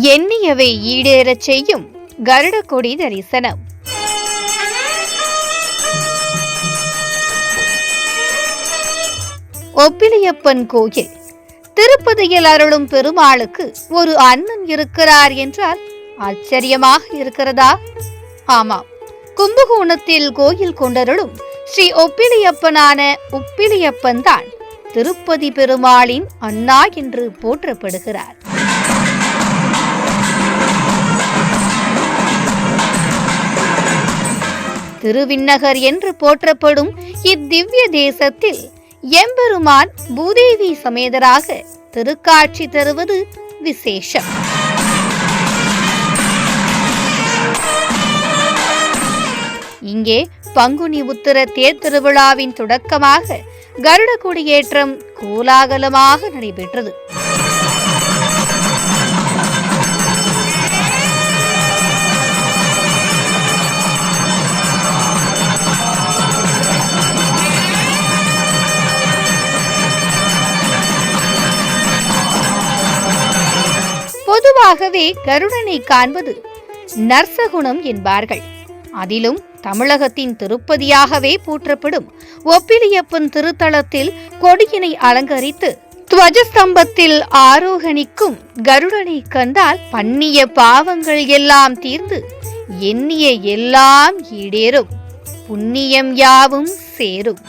எண்ணியவை ஈடேறச் செய்யும் கருடகொடி தரிசனம். ஒப்பிலியப்பன் கோயில். திருப்பதியில் அருளும் பெருமாளுக்கு ஒரு அண்ணன் இருக்கிறார் என்றால் ஆச்சரியமாக இருக்கிறதா? ஆமாம், கும்பகோணத்தில் கோயில் கொண்டருளும் ஸ்ரீ ஒப்பிலியப்பனான உப்பிலியப்பன் தான் திருப்பதி பெருமாளின் அண்ணா என்று போற்றப்படுகிறார். திருவிண்ணகர் என்று போற்றப்படும் இத்திவ்ய தேசத்தில் எம்பெருமான் பூதேவி சமேதராக திருக்காட்சி தருவது விசேஷம். இங்கே பங்குனி உத்திர தேர் திருவிழாவின் தொடக்கமாக கருட கொடியேற்றம் கோலாகலமாக நடைபெற்றது. பொதுவாகவே கருடனை காண்பது நர்சகுணம் என்பார்கள். அதிலும் தமிழகத்தின் திருப்பதியாகவே போற்றப்படும் ஒப்பிலியப்பன் திருத்தலத்தில் கொடியினை அலங்கரித்து துவஜஸ்தம்பத்தில் ஆரோகணிக்கும் கருடனை கண்டால் பண்ணிய பாவங்கள் எல்லாம் தீர்ந்து எண்ணிய எல்லாம் ஈடேறும், புண்ணியம் யாவும் சேரும்.